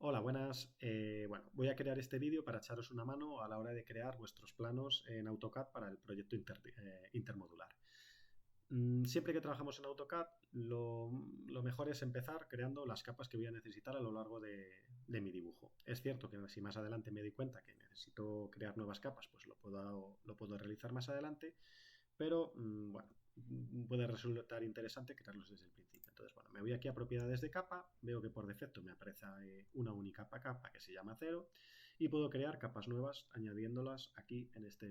Hola, buenas. Bueno, voy a crear este vídeo para echaros una mano a la hora de crear vuestros planos en AutoCAD para el proyecto intermodular. Siempre que trabajamos en AutoCAD, lo mejor es empezar creando las capas que voy a necesitar a lo largo de mi dibujo. Es cierto que si más adelante me doy cuenta que necesito crear nuevas capas, pues lo puedo realizar más adelante, pero bueno, puede resultar interesante crearlos desde el principio. Entonces, bueno, me voy aquí a propiedades de capa, veo que por defecto me aparece una única capa que se llama 0 y puedo crear capas nuevas añadiéndolas aquí en este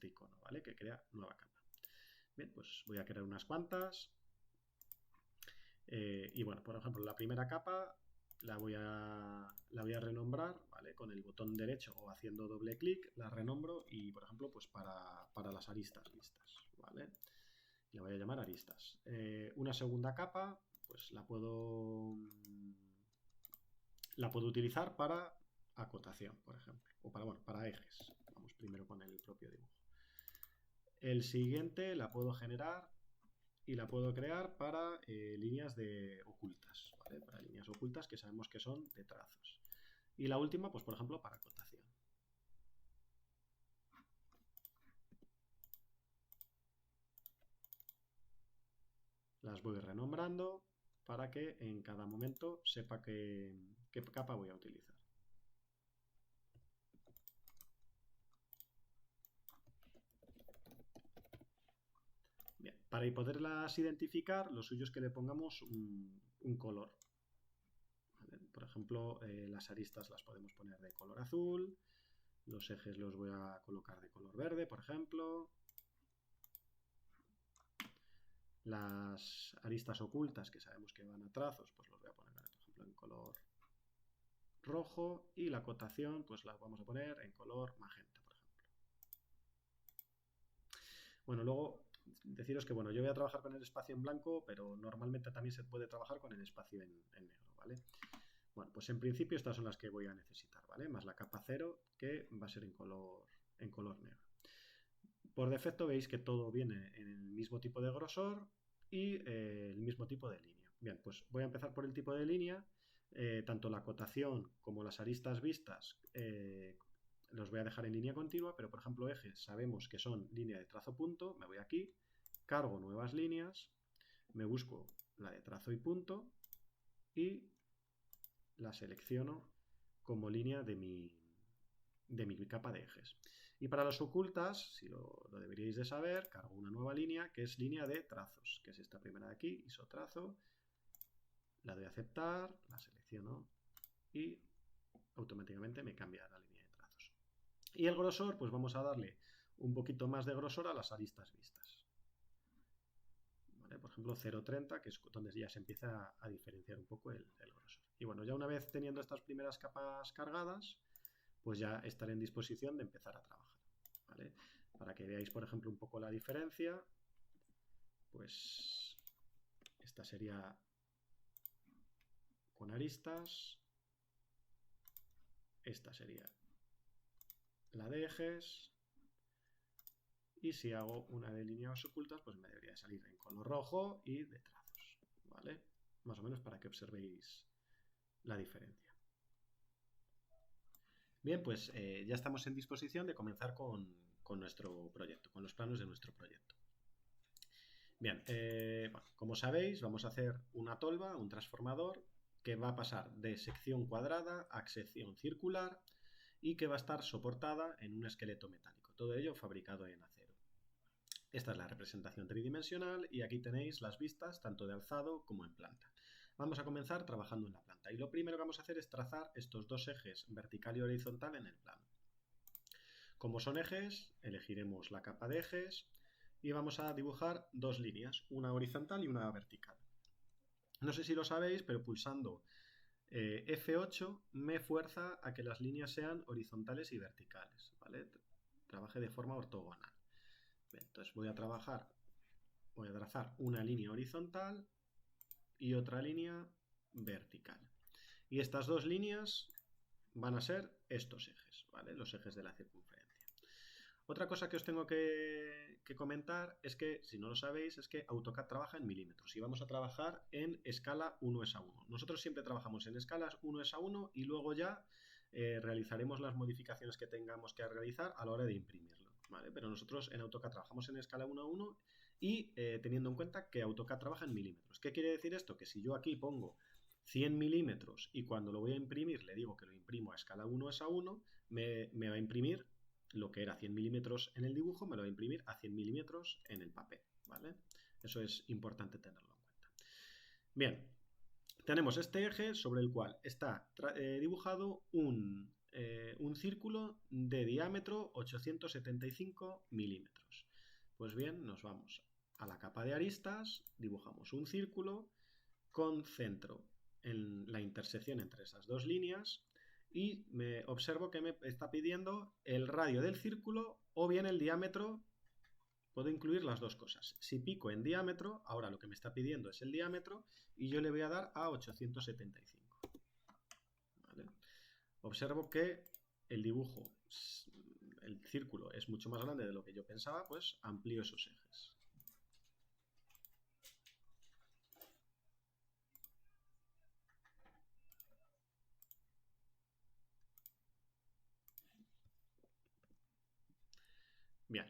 icono, ¿vale? Que crea nueva capa. Bien, pues voy a crear unas cuantas. Y bueno, por ejemplo, la primera capa la voy a renombrar, ¿vale? Con el botón derecho o haciendo doble clic, la renombro y, por ejemplo, pues para las aristas listas, ¿vale? La voy a llamar aristas. Una segunda capa, pues la puedo utilizar para acotación, por ejemplo, o para ejes. Vamos primero con el propio dibujo. El siguiente la puedo generar y la puedo crear para líneas ocultas, ¿vale? Para líneas ocultas que sabemos que son de trazos. Y la última, pues por ejemplo, para acotación. Las voy renombrando para que en cada momento sepa qué capa voy a utilizar. Bien, para poderlas identificar, lo suyo es que le pongamos un color. ¿Vale? Por ejemplo, las aristas las podemos poner de color azul, los ejes los voy a colocar de color verde, por ejemplo. Las aristas ocultas, que sabemos que van a trazos, pues los voy a poner, por ejemplo, en color rojo. Y la acotación, pues la vamos a poner en color magenta, por ejemplo. Bueno, luego deciros que, bueno, yo voy a trabajar con el espacio en blanco, pero normalmente también se puede trabajar con el espacio en negro, ¿vale? Bueno, pues en principio estas son las que voy a necesitar, ¿vale? Más la capa 0, que va a ser en color negro. Por defecto veis que todo viene en el mismo tipo de grosor y el mismo tipo de línea. Bien, pues voy a empezar por el tipo de línea. Tanto la acotación como las aristas vistas los voy a dejar en línea continua, pero por ejemplo ejes sabemos que son línea de trazo punto. Me voy aquí, cargo nuevas líneas, me busco la de trazo y punto y la selecciono como línea de mi capa de ejes. Y para las ocultas, si lo deberíais de saber, cargo una nueva línea que es línea de trazos, que es esta primera de aquí, isotrazo. La doy a aceptar, la selecciono y automáticamente me cambia la línea de trazos. Y el grosor, pues vamos a darle un poquito más de grosor a las aristas vistas. ¿Vale? Por ejemplo, 0,30, que es donde ya se empieza a diferenciar un poco el grosor. Y bueno, ya una vez teniendo estas primeras capas cargadas, pues ya estaré en disposición de empezar a trabajar. ¿Vale? Para que veáis, por ejemplo, un poco la diferencia, pues esta sería con aristas, esta sería la de ejes, y si hago una de líneas ocultas, pues me debería salir en color rojo y de trazos, ¿vale? Más o menos para que observéis la diferencia. Bien, pues ya estamos en disposición de comenzar con nuestro proyecto, con los planos de nuestro proyecto. Bien, bueno, como sabéis, vamos a hacer una tolva, un transformador, que va a pasar de sección cuadrada a sección circular y que va a estar soportada en un esqueleto metálico. Todo ello fabricado en acero. Esta es la representación tridimensional y aquí tenéis las vistas tanto de alzado como en planta. Vamos a comenzar trabajando en la planta y lo primero que vamos a hacer es trazar estos dos ejes vertical y horizontal en el plano. Como son ejes, elegiremos la capa de ejes y vamos a dibujar dos líneas, una horizontal y una vertical. No sé si lo sabéis, pero pulsando F8 me fuerza a que las líneas sean horizontales y verticales, ¿vale? Trabaje de forma ortogonal. Bien, entonces voy a trazar una línea horizontal y otra línea vertical. Y estas dos líneas van a ser estos ejes, ¿vale? Los ejes de la circunferencia. Otra cosa que os tengo que comentar es que, si no lo sabéis, es que AutoCAD trabaja en milímetros y vamos a trabajar en escala 1:1. Nosotros siempre trabajamos en escalas 1:1 y luego ya realizaremos las modificaciones que tengamos que realizar a la hora de imprimirlo, ¿vale? Pero nosotros en AutoCAD trabajamos en escala 1:1 y teniendo en cuenta que AutoCAD trabaja en milímetros. ¿Qué quiere decir esto? Que si yo aquí pongo 100 milímetros y cuando lo voy a imprimir le digo que lo imprimo a escala 1:1, me va a imprimir lo que era 100 milímetros en el dibujo, me lo va a imprimir a 100 milímetros en el papel, ¿vale? Eso es importante tenerlo en cuenta. Bien, tenemos este eje sobre el cual está dibujado un círculo de diámetro 875 milímetros. Pues bien, nos vamos a la capa de aristas, dibujamos un círculo con centro en la intersección entre esas dos líneas y me observo que me está pidiendo el radio del círculo o bien el diámetro. Puedo incluir las dos cosas. Si pico en diámetro, ahora lo que me está pidiendo es el diámetro y yo le voy a dar a 875. ¿Vale? Observo que el dibujo, el círculo es mucho más grande de lo que yo pensaba, pues amplío esos ejes. Bien,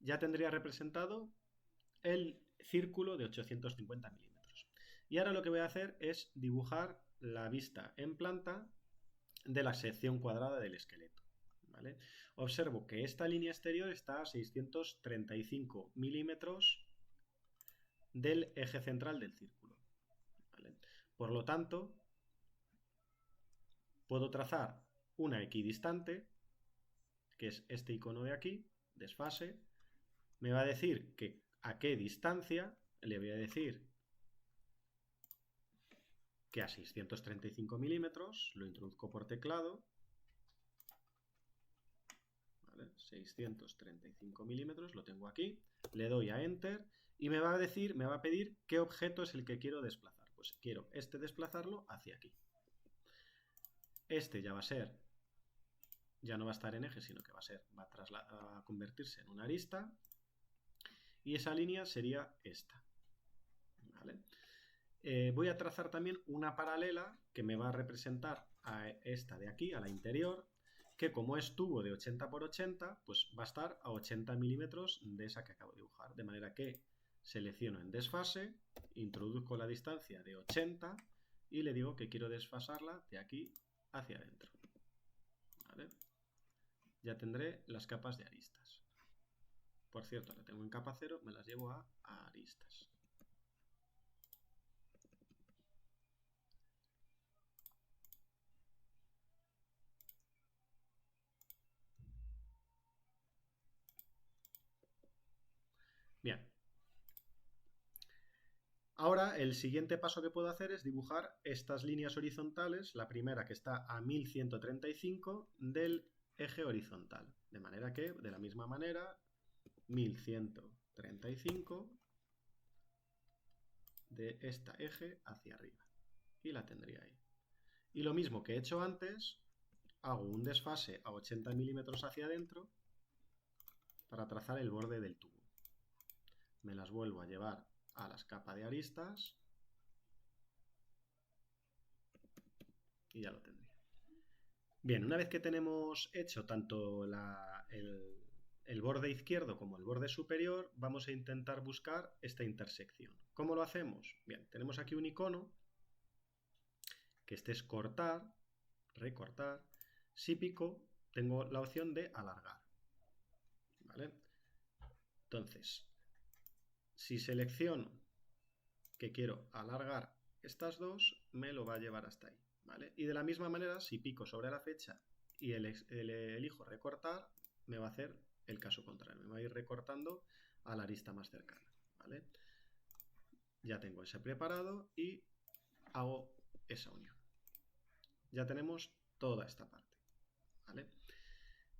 ya tendría representado el círculo de 850 milímetros. Y ahora lo que voy a hacer es dibujar la vista en planta de la sección cuadrada del esqueleto. ¿Vale? Observo que esta línea exterior está a 635 milímetros del eje central del círculo. ¿Vale? Por lo tanto, puedo trazar una equidistante, que es este icono de aquí, desfase. Me va a decir que a qué distancia, le voy a decir que a 635 milímetros, lo introduzco por teclado, ¿vale? 635 milímetros, lo tengo aquí, le doy a Enter y me va a pedir qué objeto es el que quiero desplazar. Pues quiero desplazarlo hacia aquí. Este ya va a ser, ya no va a estar en eje, sino que va a convertirse en una arista y esa línea sería esta. ¿Vale? Voy a trazar también una paralela que me va a representar a esta de aquí, a la interior, que como es tubo de 80 por 80, pues va a estar a 80 milímetros de esa que acabo de dibujar. De manera que selecciono en desfase, introduzco la distancia de 80 y le digo que quiero desfasarla de aquí hacia adentro. ¿Vale? Ya tendré las capas de aristas. Por cierto, la tengo en capa 0, me las llevo a aristas. Bien. Ahora el siguiente paso que puedo hacer es dibujar estas líneas horizontales, la primera que está a 1135 del eje horizontal. De manera que, de la misma manera, 1135 de este eje hacia arriba. Y la tendría ahí. Y lo mismo que he hecho antes, hago un desfase a 80 milímetros hacia adentro para trazar el borde del tubo. Me las vuelvo a llevar a las capas de aristas y ya lo tendría. Bien, una vez que tenemos hecho tanto el borde izquierdo como el borde superior, vamos a intentar buscar esta intersección. ¿Cómo lo hacemos? Bien, tenemos aquí un icono, que este es cortar, recortar. Si pico, tengo la opción de alargar. ¿Vale? Entonces, si selecciono que quiero alargar estas dos, me lo va a llevar hasta ahí. ¿Vale? Y de la misma manera, si pico sobre la fecha y elijo recortar, me va a hacer el caso contrario. Me va a ir recortando a la arista más cercana. ¿Vale? Ya tengo ese preparado y hago esa unión. Ya tenemos toda esta parte. ¿Vale?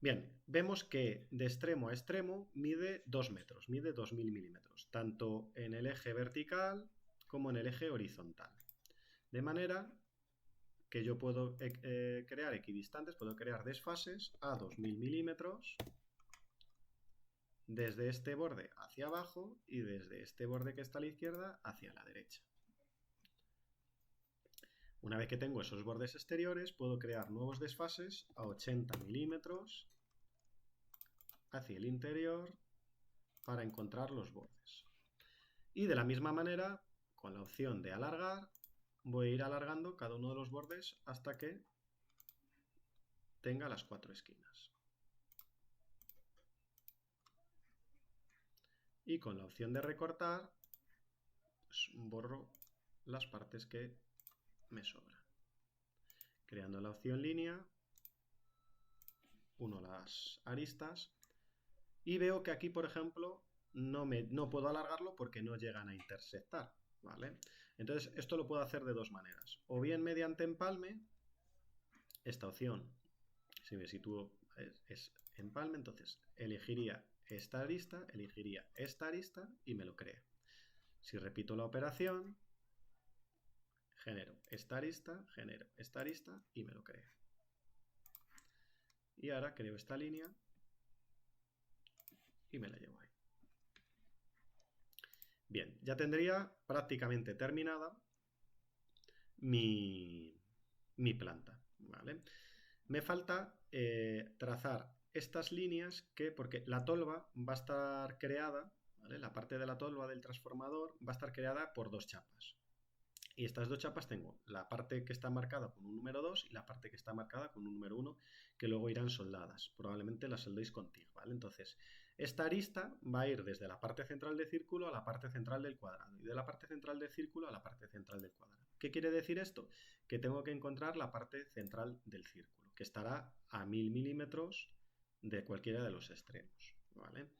Bien, vemos que de extremo a extremo mide 2 metros, mide 2000 milímetros, tanto en el eje vertical como en el eje horizontal. De manera que yo puedo crear equidistantes, puedo crear desfases a 2000 milímetros desde este borde hacia abajo y desde este borde que está a la izquierda hacia la derecha. Una vez que tengo esos bordes exteriores, puedo crear nuevos desfases a 80 milímetros hacia el interior para encontrar los bordes. Y de la misma manera, con la opción de alargar, voy a ir alargando cada uno de los bordes hasta que tenga las 4 esquinas. Y con la opción de recortar, pues borro las partes que me sobran. Creando la opción línea, uno las aristas y veo que aquí, por ejemplo, no puedo alargarlo porque no llegan a intersectar, ¿vale? Entonces, esto lo puedo hacer de dos maneras. O bien mediante empalme, esta opción, si me sitúo, es empalme, entonces elegiría esta arista y me lo crea. Si repito la operación, genero esta arista y me lo crea. Y ahora creo esta línea y me la llevo ahí. Bien, ya tendría prácticamente terminada mi planta, ¿vale? Me falta trazar estas líneas porque la tolva va a estar creada, ¿vale? La parte de la tolva del transformador va a estar creada por dos chapas. Y estas dos chapas tengo la parte que está marcada con un número 2 y la parte que está marcada con un número 1, que luego irán soldadas. Probablemente las soldéis con TIG, ¿vale? Entonces, esta arista va a ir desde la parte central del círculo a la parte central del cuadrado y de la parte central del círculo a la parte central del cuadrado. ¿Qué quiere decir esto? Que tengo que encontrar la parte central del círculo, que estará a 1000 milímetros de cualquiera de los extremos, ¿vale?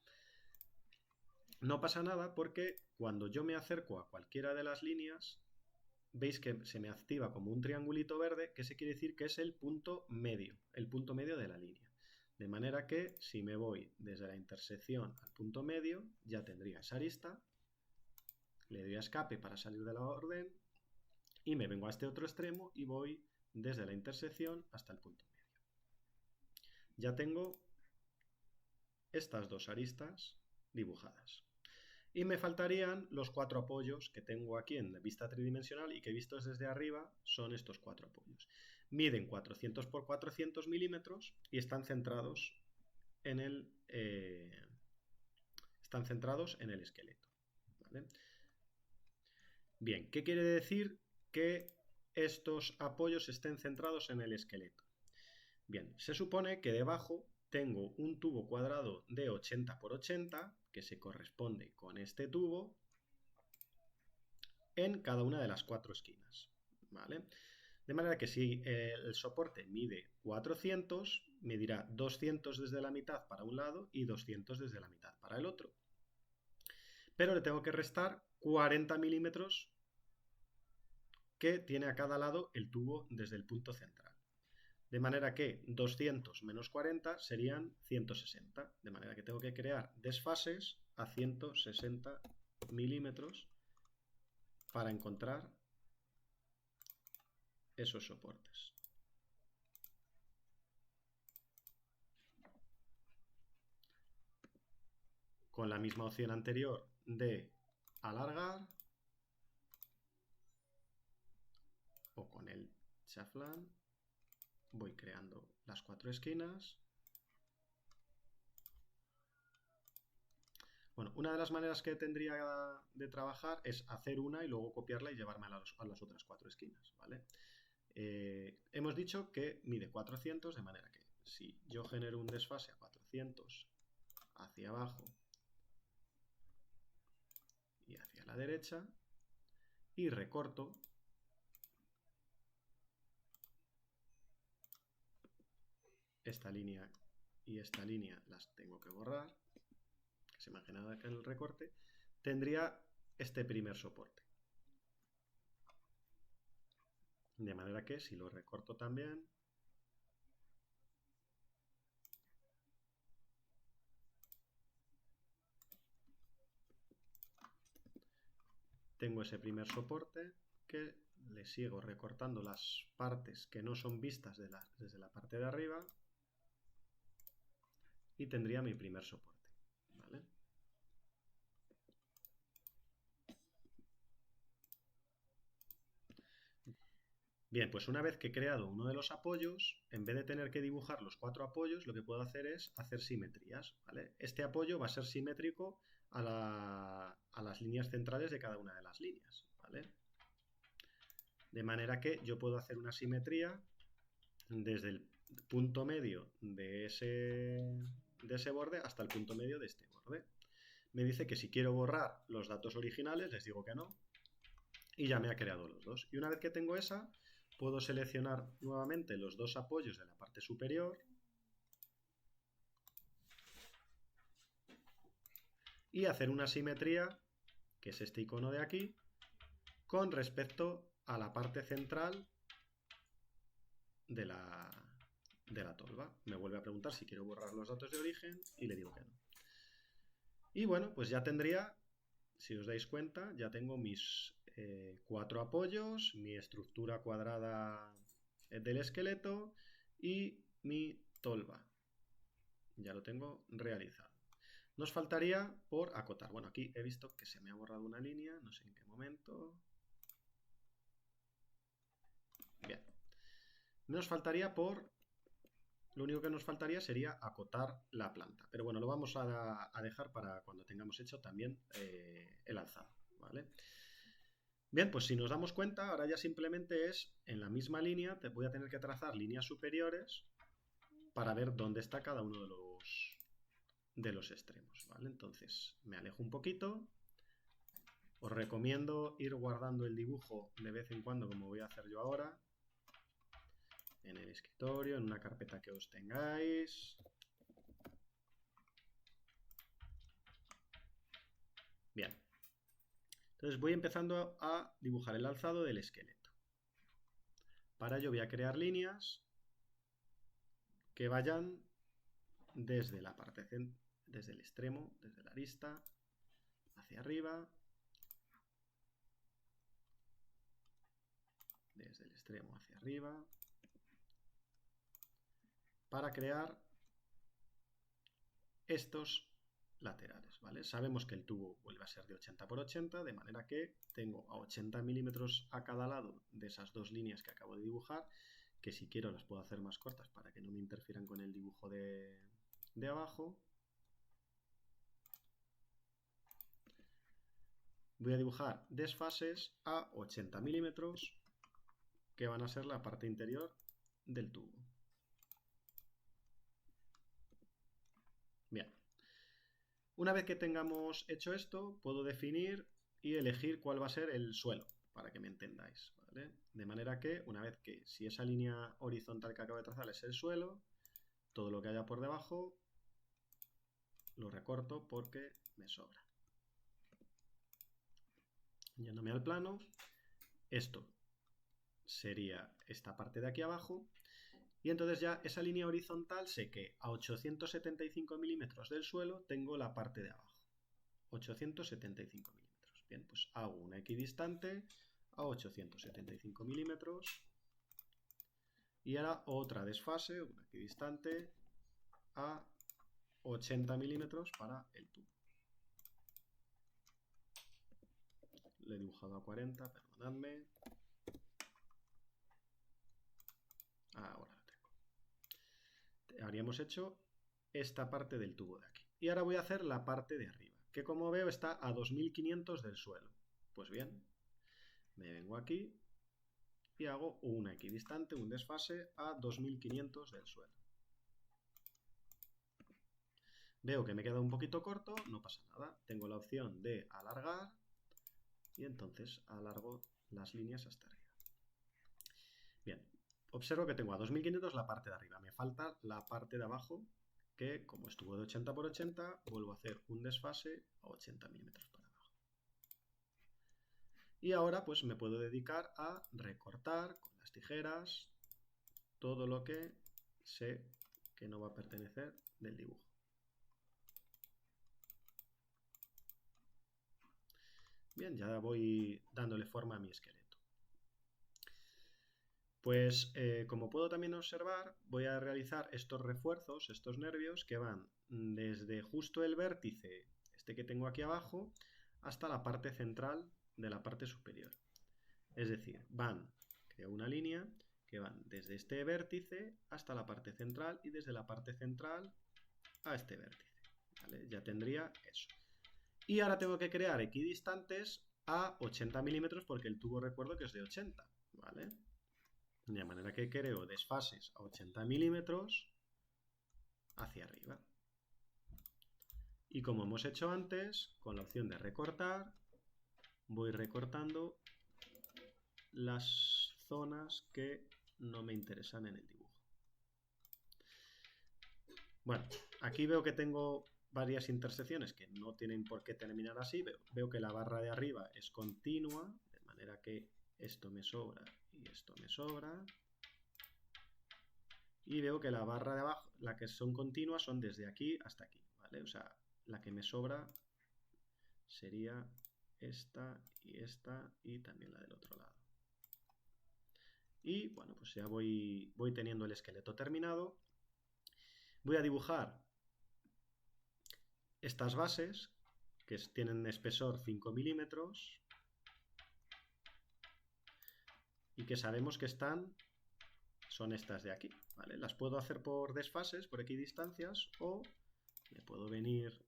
No pasa nada porque cuando yo me acerco a cualquiera de las líneas, veis que se me activa como un triangulito verde, que se quiere decir que es el punto medio de la línea. De manera que si me voy desde la intersección al punto medio, ya tendría esa arista, le doy a escape para salir de la orden y me vengo a este otro extremo y voy desde la intersección hasta el punto medio. Ya tengo estas dos aristas dibujadas. Y me faltarían los 4 apoyos que tengo aquí en vista tridimensional y que vistos desde arriba son estos 4 apoyos. Miden 400 por 400 milímetros y están centrados en el esqueleto, ¿vale? Bien, ¿qué quiere decir que estos apoyos estén centrados en el esqueleto? Bien, se supone que debajo tengo un tubo cuadrado de 80 por 80 que se corresponde con este tubo en cada una de las 4 esquinas, ¿vale? De manera que si el soporte mide 400, medirá 200 desde la mitad para un lado y 200 desde la mitad para el otro. Pero le tengo que restar 40 milímetros que tiene a cada lado el tubo desde el punto central. De manera que 200 menos 40 serían 160. De manera que tengo que crear desfases a 160 milímetros para encontrar esos soportes. Con la misma opción anterior de alargar o con el chaflán voy creando las 4 esquinas. Bueno, una de las maneras que tendría de trabajar es hacer una y luego copiarla y llevarme a las otras 4 esquinas, ¿vale? Hemos dicho que mide 400, de manera que si yo genero un desfase a 400 hacia abajo y hacia la derecha y recorto, esta línea y esta línea las tengo que borrar, que se me ha generado acá el recorte, tendría este primer soporte. De manera que si lo recorto también, tengo ese primer soporte que le sigo recortando las partes que no son vistas desde la parte de arriba y tendría mi primer soporte. ¿vale? Bien, pues una vez que he creado uno de los apoyos, en vez de tener que dibujar los 4 apoyos, lo que puedo hacer es hacer simetrías, ¿vale? Este apoyo va a ser simétrico a las líneas centrales de cada una de las líneas, ¿vale? De manera que yo puedo hacer una simetría desde el punto medio de ese borde hasta el punto medio de este borde. Me dice que si quiero borrar los datos originales, les digo que no, y ya me ha creado los dos. Y una vez que tengo esa, puedo seleccionar nuevamente los dos apoyos de la parte superior y hacer una simetría, que es este icono de aquí, con respecto a la parte central de la tolva. Me vuelve a preguntar si quiero borrar los datos de origen y le digo que no. Y bueno, pues ya tendría, si os dais cuenta, ya tengo mis 4 apoyos, mi estructura cuadrada del esqueleto y mi tolva. Ya lo tengo realizado. Nos faltaría por acotar. Bueno, aquí he visto que se me ha borrado una línea, no sé en qué momento. Bien. Nos faltaría lo único que nos faltaría sería acotar la planta. Pero bueno, lo vamos a dejar para cuando tengamos hecho también el alzado, ¿vale? Bien, pues si nos damos cuenta, ahora ya simplemente es en la misma línea, te voy a tener que trazar líneas superiores para ver dónde está cada uno de los extremos, ¿vale? Entonces me alejo un poquito. Os recomiendo ir guardando el dibujo de vez en cuando, como voy a hacer yo ahora, en el escritorio, en una carpeta que os tengáis. Bien. Entonces voy empezando a dibujar el alzado del esqueleto. Para ello voy a crear líneas que vayan desde la parte desde el extremo, desde la arista, hacia arriba, desde el extremo hacia arriba, para crear estos laterales, ¿vale? Sabemos que el tubo vuelve a ser de 80 por 80, de manera que tengo a 80 milímetros a cada lado de esas dos líneas que acabo de dibujar, que si quiero las puedo hacer más cortas para que no me interfieran con el dibujo de abajo. Voy a dibujar desfases a 80 milímetros, que van a ser la parte interior del tubo. Bien. Una vez que tengamos hecho esto, puedo definir y elegir cuál va a ser el suelo, para que me entendáis, ¿vale? De manera que, una vez que, si esa línea horizontal que acabo de trazar es el suelo, todo lo que haya por debajo lo recorto porque me sobra. Yéndome al plano, esto sería esta parte de aquí abajo, y entonces ya esa línea horizontal sé que a 875 milímetros del suelo tengo la parte de abajo. 875 milímetros. Bien, pues hago una equidistante a 875 milímetros y ahora otra desfase, una equidistante a 80 milímetros para el tubo. Le he dibujado a 40, perdonadme. Ahora lo tengo. Habríamos hecho esta parte del tubo de aquí. Y ahora voy a hacer la parte de arriba, que como veo está a 2500 del suelo. Pues bien, me vengo aquí y hago una equidistante, un desfase a 2500 del suelo. Veo que me queda un poquito corto, no pasa nada. Tengo la opción de alargar y entonces alargo las líneas hasta arriba. Bien, observo que tengo a 2500 la parte de arriba. Me falta la parte de abajo, que como estuvo de 80 por 80, vuelvo a hacer un desfase a 80 milímetros para abajo. Y ahora pues me puedo dedicar a recortar con las tijeras todo lo que sé que no va a pertenecer del dibujo. Bien, ya voy dándole forma a mi esqueleto. Pues como puedo también observar, voy a realizar estos refuerzos, estos nervios que van desde justo el vértice, este que tengo aquí abajo, hasta la parte central de la parte superior. Es decir, creo una línea que van desde este vértice hasta la parte central y desde la parte central a este vértice. ¿Vale? Ya tendría eso. Y ahora tengo que crear equidistantes a 80 milímetros porque el tubo recuerdo que es de 80. ¿Vale? De manera que creo desfases a 80 milímetros hacia arriba. Y como hemos hecho antes, con la opción de recortar, voy recortando las zonas que no me interesan en el dibujo. Bueno, aquí veo que tengo varias intersecciones que no tienen por qué terminar así. Veo que la barra de arriba es continua, de manera que esto me sobra y esto me sobra. Y veo que la barra de abajo, la que son continuas, son desde aquí hasta aquí, ¿vale? O sea, la que me sobra sería esta y también la del otro lado. Y bueno, pues ya voy teniendo el esqueleto terminado. Voy a dibujar estas bases que tienen espesor 5 milímetros y que sabemos que son estas de aquí, ¿vale? Las puedo hacer por desfases, por equidistancias, o me puedo venir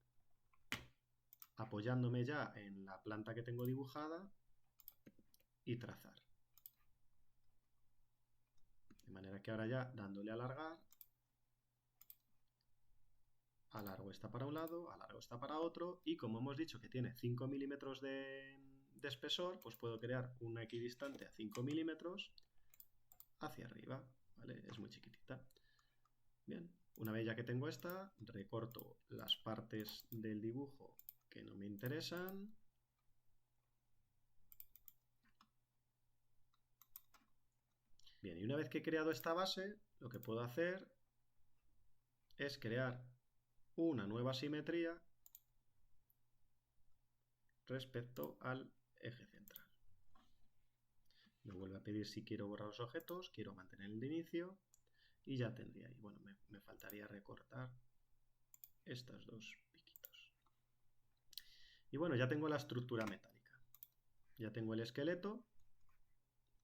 apoyándome ya en la planta que tengo dibujada y trazar. De manera que ahora ya, dándole a alargar, alargo esta para un lado, alargo esta para otro, y como hemos dicho que tiene 5 milímetros de espesor, pues puedo crear una equidistante a 5 milímetros hacia arriba, ¿vale? Es muy chiquitita. Bien, una vez ya que tengo esta, recorto las partes del dibujo que no me interesan. Bien, y una vez que he creado esta base, lo que puedo hacer es crear una nueva simetría respecto al eje central. Me vuelve a pedir si quiero borrar los objetos, quiero mantener el de inicio y ya tendría ahí. Bueno, me faltaría recortar estos dos piquitos. Y bueno, ya tengo la estructura metálica. Ya tengo el esqueleto,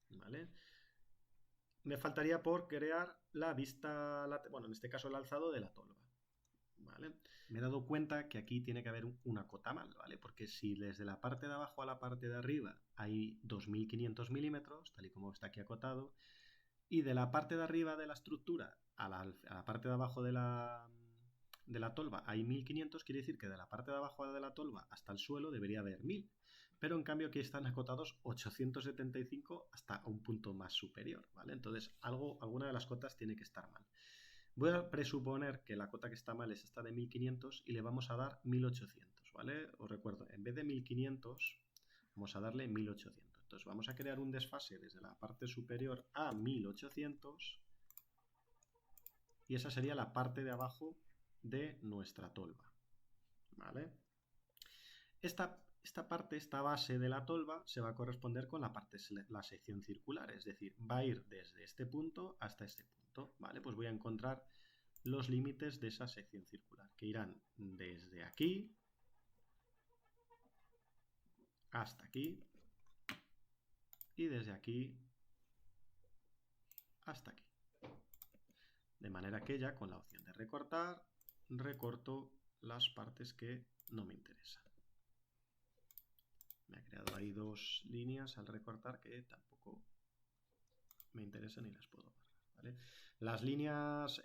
¿vale? Me faltaría por crear la vista, bueno, en este caso el alzado de la tolva, ¿vale? Me he dado cuenta que aquí tiene que haber una cota mal, ¿vale? Porque si desde la parte de abajo a la parte de arriba hay 2500 milímetros, tal y como está aquí acotado, y de la parte de arriba de la estructura a la parte de abajo de la tolva hay 1500, quiere decir que de la parte de abajo de la tolva hasta el suelo debería haber 1000. Pero en cambio aquí están acotados 875 hasta un punto más superior, ¿vale? Entonces alguna de las cotas tiene que estar mal. Voy a presuponer que la cota que está mal es esta de 1500 y le vamos a dar 1800, ¿vale? Os recuerdo, en vez de 1500 vamos a darle 1800. Entonces vamos a crear un desfase desde la parte superior a 1800 y esa sería la parte de abajo de nuestra tolva, ¿vale? Esta base de la tolva se va a corresponder con la sección circular, es decir, va a ir desde este punto hasta este punto, ¿vale? Pues voy a encontrar los límites de esa sección circular, que irán desde aquí hasta aquí y desde aquí hasta aquí. De manera que ya con la opción de recortar, recorto las partes que no me interesan. Me ha creado ahí dos líneas al recortar que tampoco me interesan y las puedo borrar, ¿vale? Las líneas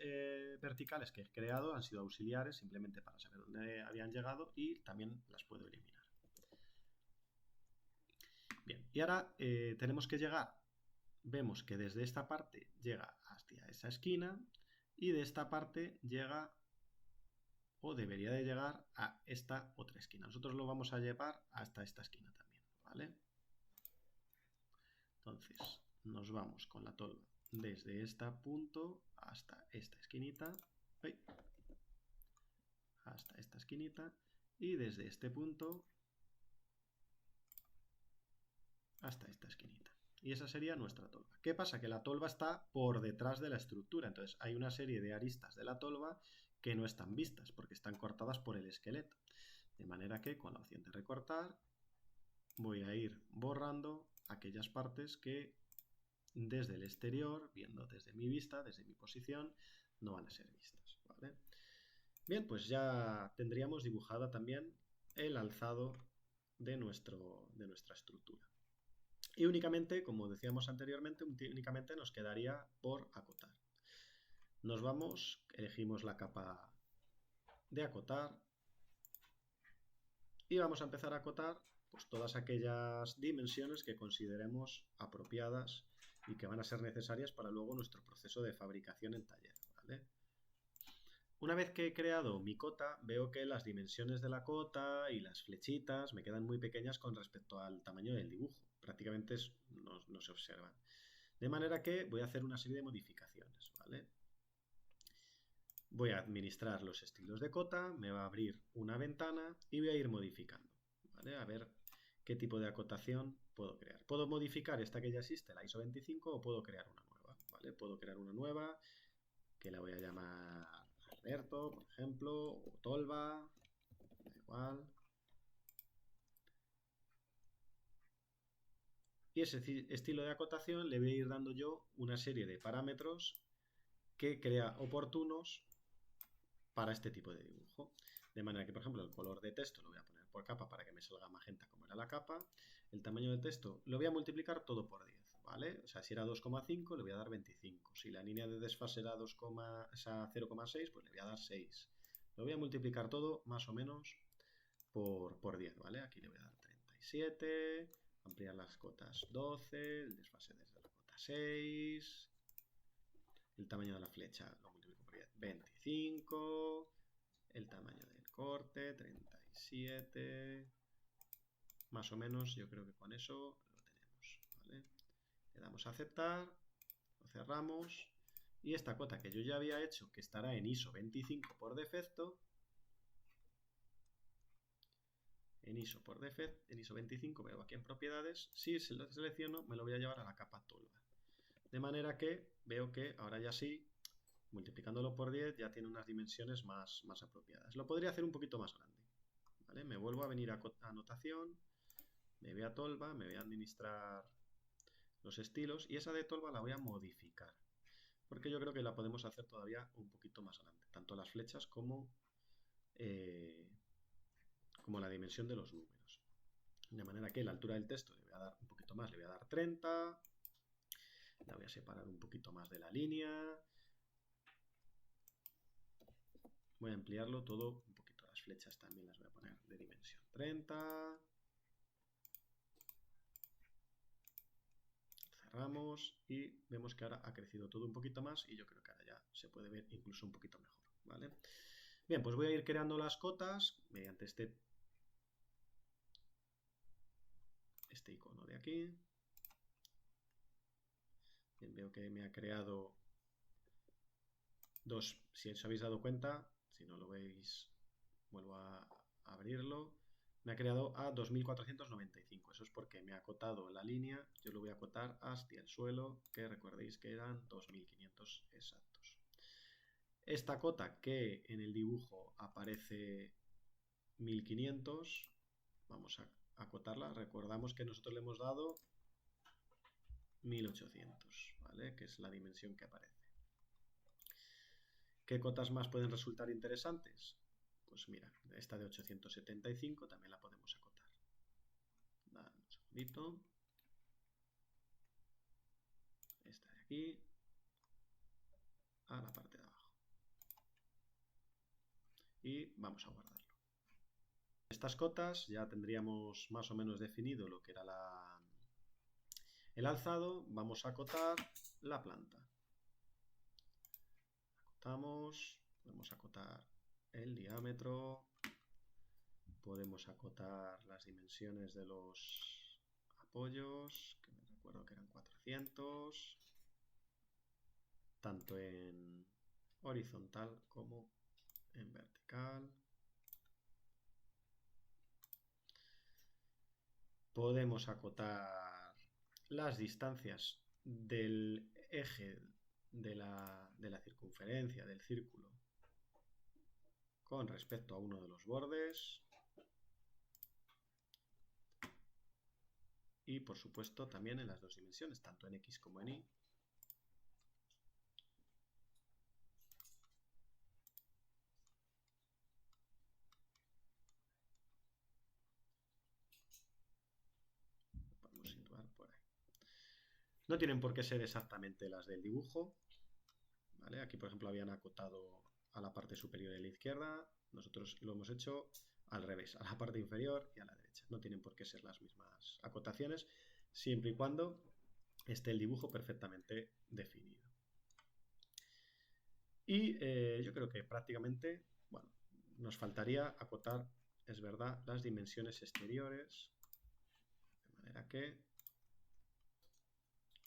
verticales que he creado han sido auxiliares simplemente para saber dónde habían llegado y también las puedo eliminar. Bien, y ahora tenemos que llegar, vemos que desde esta parte llega hacia esa esquina y de esta parte llega o debería de llegar a esta otra esquina. Nosotros lo vamos a llevar hasta esta esquina también, ¿vale? Entonces nos vamos con la tolva desde este punto hasta esta esquinita, hasta esta esquinita y desde este punto hasta esta esquinita. Y esa sería nuestra tolva. ¿Qué pasa? Que la tolva está por detrás de la estructura. Entonces hay una serie de aristas de la tolva que no están vistas porque están cortadas por el esqueleto. De manera que con la opción de recortar voy a ir borrando aquellas partes que desde el exterior, viendo desde mi vista, desde mi posición, no van a ser vistas, ¿vale? Bien, pues ya tendríamos dibujada también el alzado de nuestra estructura. Y únicamente, como decíamos anteriormente, únicamente nos quedaría por acotar. Nos vamos, elegimos la capa de acotar y vamos a empezar a acotar pues, todas aquellas dimensiones que consideremos apropiadas y que van a ser necesarias para luego nuestro proceso de fabricación en taller, ¿vale? Una vez que he creado mi cota, veo que las dimensiones de la cota y las flechitas me quedan muy pequeñas con respecto al tamaño del dibujo. Prácticamente no se observan. De manera que voy a hacer una serie de modificaciones, ¿vale? Voy a administrar los estilos de cota, me va a abrir una ventana y voy a ir modificando, ¿vale? A ver qué tipo de acotación puedo crear. Puedo modificar esta que ya existe, la ISO 25, o puedo crear una nueva, ¿vale? Puedo crear una nueva que la voy a llamar Alberto, por ejemplo, o Tolva, da igual. Y ese estilo de acotación le voy a ir dando yo una serie de parámetros que crea oportunos para este tipo de dibujo. De manera que, por ejemplo, el color de texto lo voy a poner por capa para que me salga magenta como era la capa. El tamaño del texto lo voy a multiplicar todo por 10, ¿vale? O sea, si era 2,5 le voy a dar 25. Si la línea de desfase era 0,6, pues le voy a dar 6. Lo voy a multiplicar todo más o menos por 10, ¿vale? Aquí le voy a dar 37, ampliar las cotas 12, el desfase desde la cota 6, el tamaño de la flecha lo multiplico por 10, 25, el tamaño del corte, 37, más o menos yo creo que con eso lo tenemos, ¿vale? Le damos a aceptar, lo cerramos y esta cota que yo ya había hecho, que estará en ISO 25 por defecto, en ISO 25, veo aquí en propiedades, si se lo selecciono me lo voy a llevar a la capa tolva. De manera que veo que ahora ya sí, multiplicándolo por 10 ya tiene unas dimensiones más apropiadas. Lo podría hacer un poquito más grande, ¿vale? Me vuelvo a venir a anotación, me voy a tolva, me voy a administrar los estilos y esa de tolva la voy a modificar. Porque yo creo que la podemos hacer todavía un poquito más grande, tanto las flechas como la dimensión de los números. De manera que la altura del texto le voy a dar un poquito más, le voy a dar 30. La voy a separar un poquito más de la línea. Voy a ampliarlo todo un poquito. Las flechas también las voy a poner de dimensión 30. Cerramos y vemos que ahora ha crecido todo un poquito más y yo creo que ahora ya se puede ver incluso un poquito mejor, ¿vale? Bien, pues voy a ir creando las cotas mediante este icono de aquí. Bien, veo que me ha creado dos, si os habéis dado cuenta, si no lo veis, vuelvo a abrirlo. Me ha creado a 2495. Eso es porque me ha acotado la línea. Yo lo voy a acotar hasta el suelo, que recordéis que eran 2500 exactos. Esta cota que en el dibujo aparece 1500, vamos a acotarla. Recordamos que nosotros le hemos dado 1800, ¿vale? Que es la dimensión que aparece. ¿Qué cotas más pueden resultar interesantes? Pues mira, esta de 875 también la podemos acotar. Dale un segundito. Esta de aquí a la parte de abajo. Y vamos a guardarlo. Estas cotas ya tendríamos más o menos definido lo que era el alzado. Vamos a acotar la planta. Acotamos, podemos acotar el diámetro, podemos acotar las dimensiones de los apoyos, que me recuerdo que eran 400, tanto en horizontal como en vertical. Podemos acotar las distancias del eje de la circunferencia del círculo con respecto a uno de los bordes y, por supuesto, también en las dos dimensiones, tanto en X como en Y. Podemos situar por ahí. No tienen por qué ser exactamente las del dibujo, ¿vale? Aquí, por ejemplo, habían acotado a la parte superior de la izquierda. Nosotros lo hemos hecho al revés, a la parte inferior y a la derecha. No tienen por qué ser las mismas acotaciones, siempre y cuando esté el dibujo perfectamente definido. Y yo creo que prácticamente, bueno, nos faltaría acotar, es verdad, las dimensiones exteriores, de manera que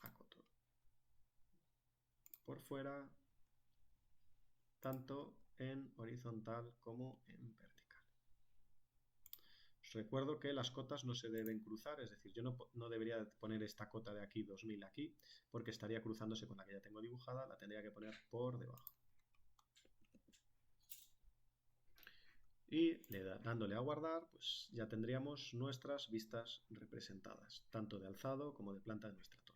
acoto por fuera, tanto en horizontal como en vertical. Os recuerdo que las cotas no se deben cruzar, es decir, yo no debería poner esta cota de aquí, 2000 aquí, porque estaría cruzándose con la que ya tengo dibujada, la tendría que poner por debajo. Y dándole a guardar, pues ya tendríamos nuestras vistas representadas, tanto de alzado como de planta de nuestra torre.